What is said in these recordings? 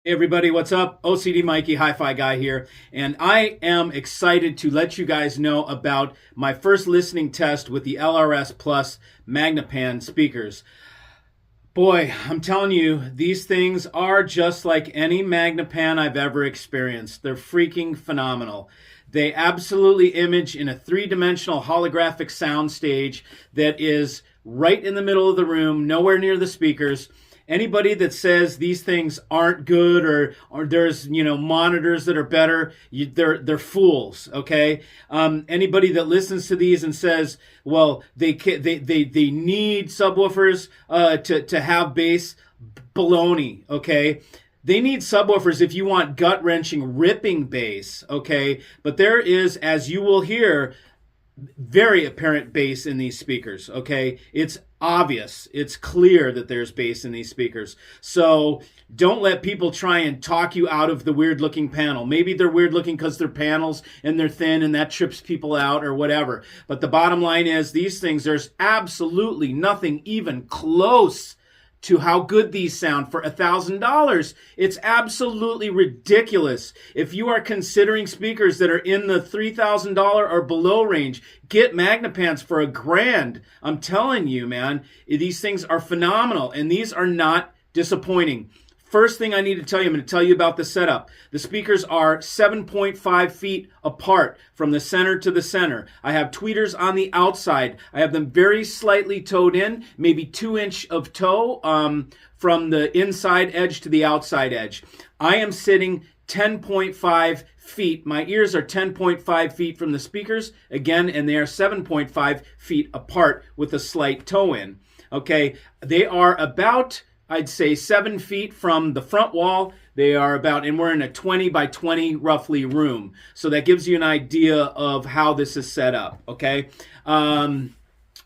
Hey everybody, what's up? OCD Mikey, Hi-Fi Guy here, and I am excited to let you guys know about my first listening test with the LRS Plus MAGNEPAN speakers. Boy, I'm telling you, these things are just like any MAGNEPAN I've ever experienced. They're freaking phenomenal. They absolutely image in a three-dimensional holographic soundstage that is right in the middle of the room, nowhere near the speakers. Anybody that says these things aren't good or there's monitors that are better, they're fools. Okay. Anybody that listens to these and says, well, they need subwoofers to have bass, baloney. Okay. They need subwoofers if you want gut-wrenching, ripping bass. Okay. But there is, as you will hear, very apparent bass in these speakers. Okay, it's obvious, it's clear that there's bass in these speakers. So don't let people try and talk you out of the weird looking panel. Maybe they're weird looking because they're panels and they're thin and that trips people out or whatever. But the bottom line is these things, there's absolutely nothing even close to how good these sound for $1,000. It's absolutely ridiculous. If you are considering speakers that are in the $3,000 or below range, get MAGNEPANs for $1,000. I'm telling you, man, these things are phenomenal, and these are not disappointing. First thing I need to tell you, I'm going to tell you about the setup. The speakers are 7.5 feet apart from the center to the center. I have tweeters on the outside. I have them very slightly toed in, maybe 2 inch of toe from the inside edge to the outside edge. I am sitting 10.5 feet. My ears are 10.5 feet from the speakers, again, and they are 7.5 feet apart with a slight toe in. Okay, they are about, I'd say, 7 feet from the front wall. They are about, and we're in a 20 by 20 roughly room. So that gives you an idea of how this is set up, okay?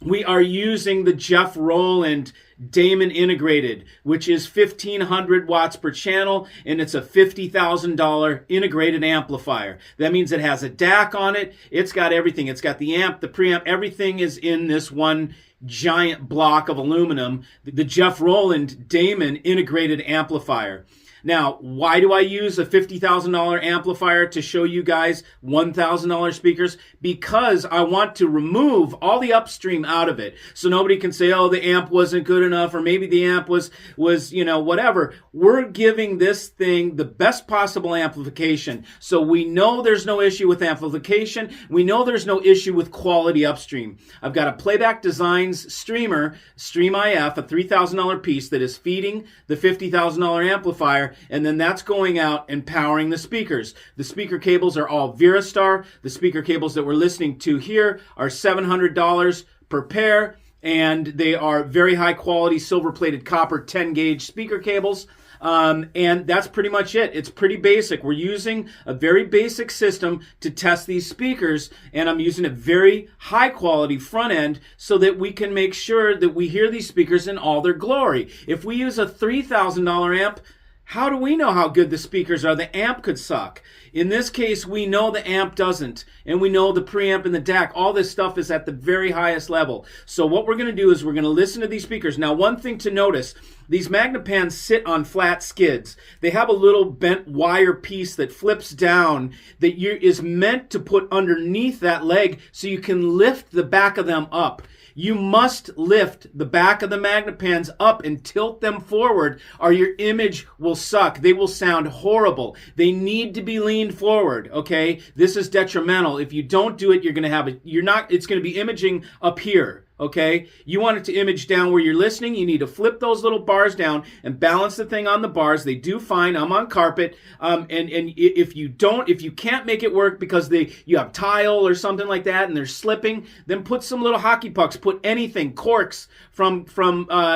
We are using the Jeff Rowland DAEMON integrated, which is 1,500 watts per channel, and it's a $50,000 integrated amplifier. That means it has a DAC on it. It's got everything. It's got the amp, the preamp, everything is in this one giant block of aluminum, the Jeff Rowland DAEMON integrated amplifier. Now, why do I use a $50,000 amplifier to show you guys $1,000 speakers? Because I want to remove all the upstream out of it. So nobody can say, oh, the amp wasn't good enough, or maybe the amp was whatever. We're giving this thing the best possible amplification. So we know there's no issue with amplification. We know there's no issue with quality upstream. I've got a Playback Designs streamer, Stream IF, a $3,000 piece that is feeding the $50,000 amplifier, and then that's going out and powering the speakers. The speaker cables are all VERASTAR. The speaker cables that we're listening to here are $700 per pair, and they are very high quality silver-plated copper 10-gauge speaker cables. And that's pretty much it. It's pretty basic. We're using a very basic system to test these speakers, and I'm using a very high quality front end so that we can make sure that we hear these speakers in all their glory. If we use a $3,000 amp, how do we know how good the speakers are? The amp could suck. In this case, we know the amp doesn't, and we know the preamp and the DAC. All this stuff is at the very highest level. So what we're going to do is we're going to listen to these speakers. Now, one thing to notice, these MAGNEPANs sit on flat skids. They have a little bent wire piece that flips down that is meant to put underneath that leg so you can lift the back of them up. You must lift the back of the MAGNEPANs up and tilt them forward, or your image will suck. They will sound horrible. They need to be leaned forward, okay? This is detrimental. If you don't do it, you're going to have it's going to be imaging up here. Okay, you want it to image down where you're listening. You need to flip those little bars down and balance the thing on the bars. They do fine. I'm on carpet. And if you can't make it work because you have tile or something like that and they're slipping, then put some little hockey pucks. Put anything, corks from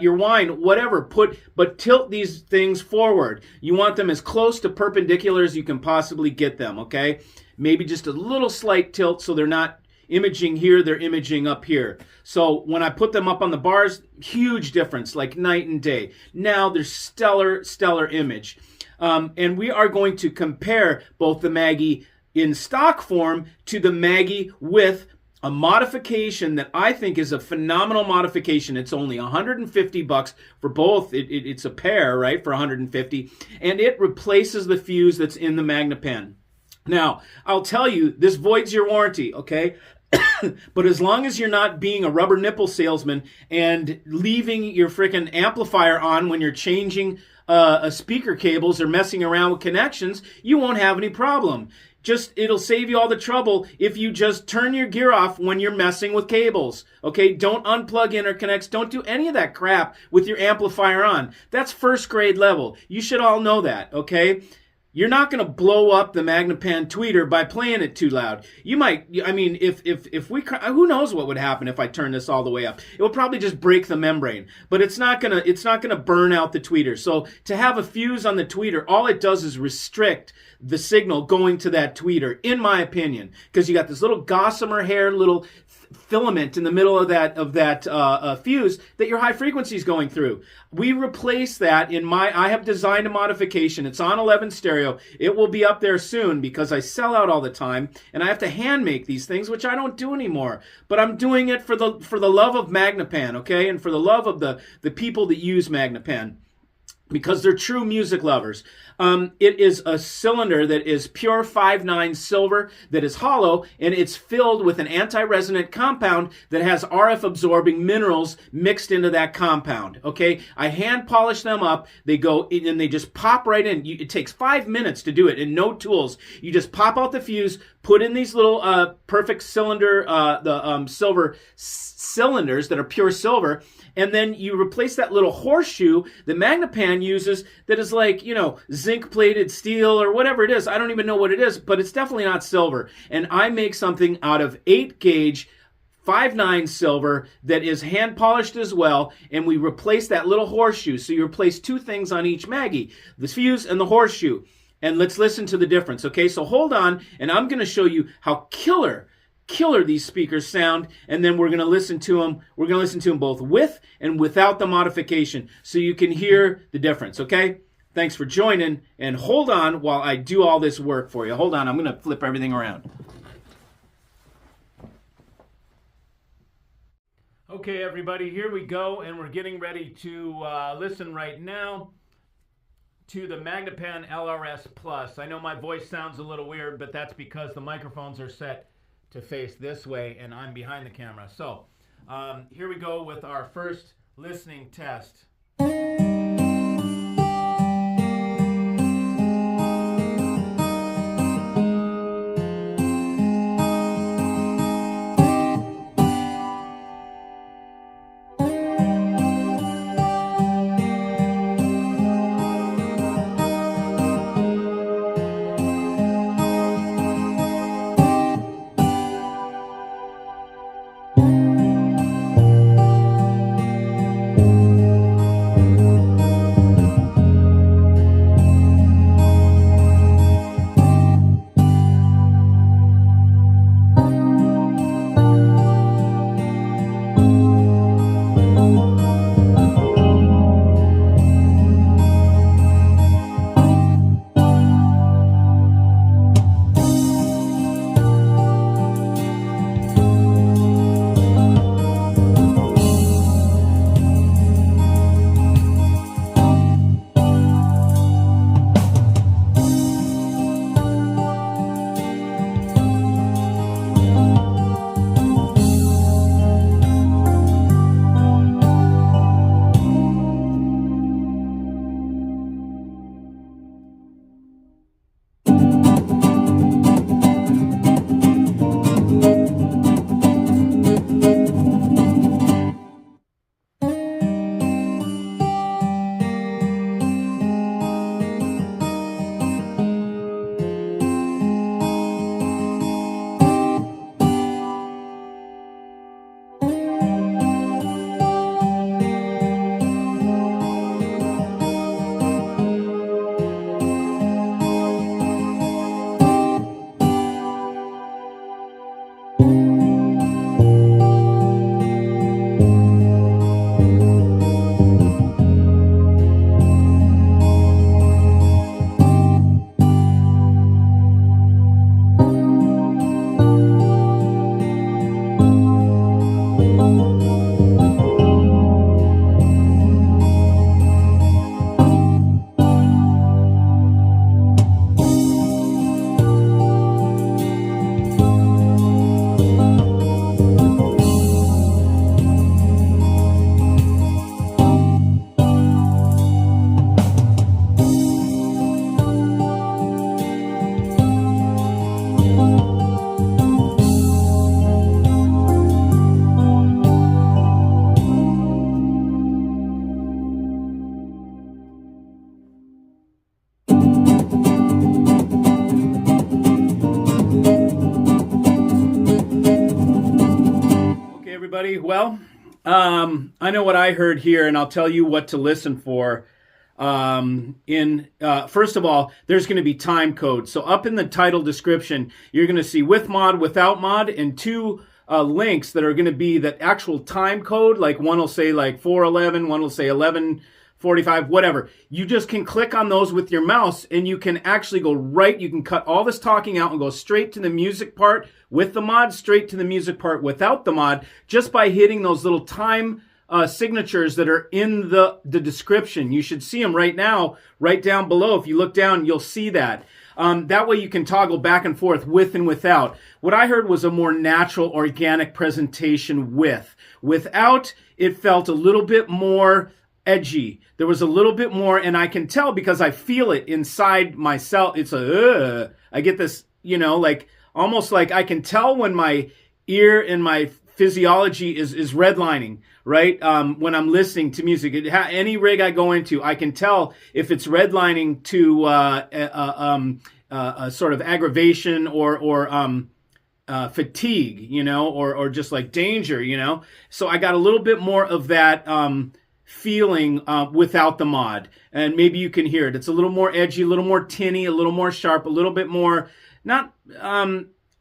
your wine, whatever. But tilt these things forward. You want them as close to perpendicular as you can possibly get them. Okay, maybe just a little slight tilt so they're not imaging here, they're imaging up here. So when I put them up on the bars, huge difference, like night and day. Now there's stellar image. And we are going to compare both the Maggie in stock form to the Maggie with a modification that I think is a phenomenal modification. It's only $150 for both. It's a pair, right, for $150, and it replaces the fuse that's in the MAGNEPAN. Now, I'll tell you, this voids your warranty, okay? But as long as you're not being a rubber nipple salesman and leaving your freaking amplifier on when you're changing speaker cables or messing around with connections, you won't have any problem. It'll save you all the trouble if you just turn your gear off when you're messing with cables. Okay, don't unplug interconnects. Don't do any of that crap with your amplifier on. That's first grade level. You should all know that, okay? You're not going to blow up the MAGNEPAN tweeter by playing it too loud. You might, I mean, if we, who knows what would happen if I turn this all the way up? It will probably just break the membrane, but it's not gonna burn out the tweeter. So to have a fuse on the tweeter, all it does is restrict the signal going to that tweeter, in my opinion, because you got this little gossamer hair, little filament in the middle of that fuse that your high frequency is going through. We replace that I have designed a modification. It's on 11 stereo. It will be up there soon because I sell out all the time and I have to hand make these things, which I don't do anymore. But I'm doing it for the love of MAGNEPAN, okay? And for the love of the people that use MAGNEPAN, because they're true music lovers. It is a cylinder that is pure 5/9 silver that is hollow, and it's filled with an anti-resonant compound that has RF absorbing minerals mixed into that compound. Okay, I hand polish them up. They go in and they just pop right in. It takes 5 minutes to do it, and no tools. You just pop out the fuse, put in these little perfect cylinder, silver cylinders that are pure silver, and then you replace that little horseshoe that MAGNEPAN uses that is like, zinc-plated steel or whatever it is. I don't even know what it is, but it's definitely not silver. And I make something out of 8-gauge 5/9 silver that is hand-polished as well, and we replace that little horseshoe. So you replace two things on each Maggie, the fuse and the horseshoe. And let's listen to the difference, okay? So hold on, and I'm going to show you how killer these speakers sound, and then we're going to listen to them. We're going to listen to them both with and without the modification so you can hear the difference, okay? Thanks for joining, and hold on while I do all this work for you. Hold on, I'm going to flip everything around. Okay, everybody, here we go, and we're getting ready to listen right now to the MAGNEPAN LRS Plus. I know my voice sounds a little weird, but that's because the microphones are set to face this way and I'm behind the camera. So here we go with our first listening test. everybody. Well, I know what I heard here, and I'll tell you what to listen for. First of all, there's going to be time codes. So up in the title description, you're going to see with mod, without mod, and two links that are going to be the actual time code. Like one will say like 411, one will say 1145, whatever. You just can click on those with your mouse, and you can actually go right. You can cut all this talking out and go straight to the music part with the mod, straight to the music part without the mod, just by hitting those little time signatures that are in the description. You should see them right now, right down below. If you look down, you'll see that. That way you can toggle back and forth with and without. What I heard was a more natural, organic presentation with. Without, it felt a little bit more edgy. There was a little bit more, and I can tell because I feel it inside myself. It's I get this, like almost like I can tell when my ear and my physiology is redlining, right? When I'm listening to music, any rig I go into, I can tell if it's redlining to a sort of aggravation or fatigue, or just like danger, So I got a little bit more of that feeling without the mod, and maybe you can hear it. It's a little more edgy, a little more tinny, a little more sharp, a little bit more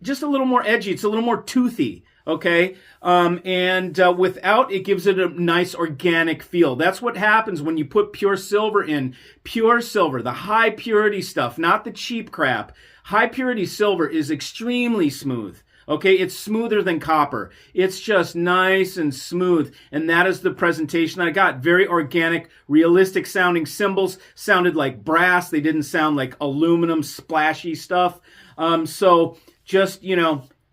just a little more edgy. It's a little more toothy. Okay, without, it gives it a nice organic feel. That's what happens when you put pure silver in. Pure silver, the high purity stuff, not the cheap crap. High purity silver is extremely smooth. Okay, it's smoother than copper. It's just nice and smooth, and that is the presentation I got. Very organic, realistic sounding cymbals. Sounded like brass. They didn't sound like aluminum splashy stuff. So just,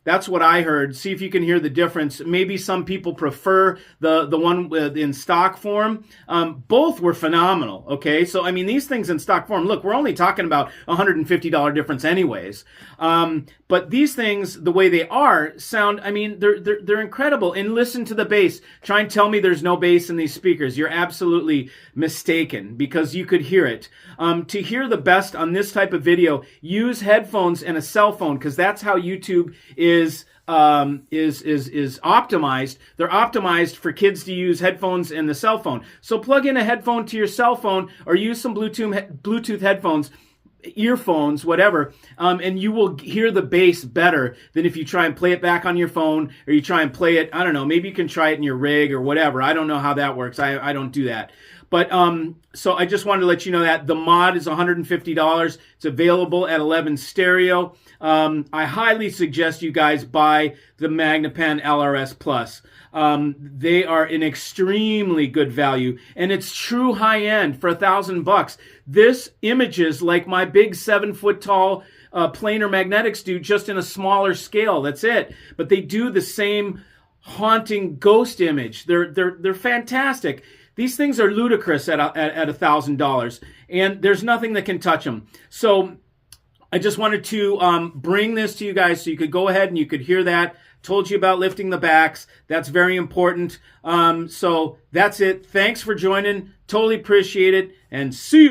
that's what I heard. See if you can hear the difference. Maybe some people prefer the one in stock form. Both were phenomenal, okay? So, I mean, these things in stock form, look, we're only talking about $150 difference anyways. But these things, the way they are, sound, I mean, they're incredible. And listen to the bass. Try and tell me there's no bass in these speakers. You're absolutely mistaken, because you could hear it. To hear the best on this type of video, use headphones and a cell phone, because that's how YouTube is optimized. They're optimized for kids to use headphones and the cell phone. So plug in a headphone to your cell phone, or use some Bluetooth headphones, earphones, whatever, and you will hear the bass better than if you try and play it back on your phone, or you try and play it, I don't know, maybe you can try it in your rig or whatever. I don't know how that works. I don't do that. But so I just wanted to let you know that the mod is $150. It's available at 11 Stereo. I highly suggest you guys buy the MAGNEPAN LRS Plus. They are an extremely good value, and it's true high end for $1,000. This images like my big 7-foot tall planar magnetics do, just in a smaller scale. That's it. But they do the same haunting ghost image. They're fantastic. These things are ludicrous at $1,000, and there's nothing that can touch them. So I just wanted to bring this to you guys so you could go ahead and you could hear that. Told you about lifting the backs. That's very important. So that's it. Thanks for joining. Totally appreciate it, and see you.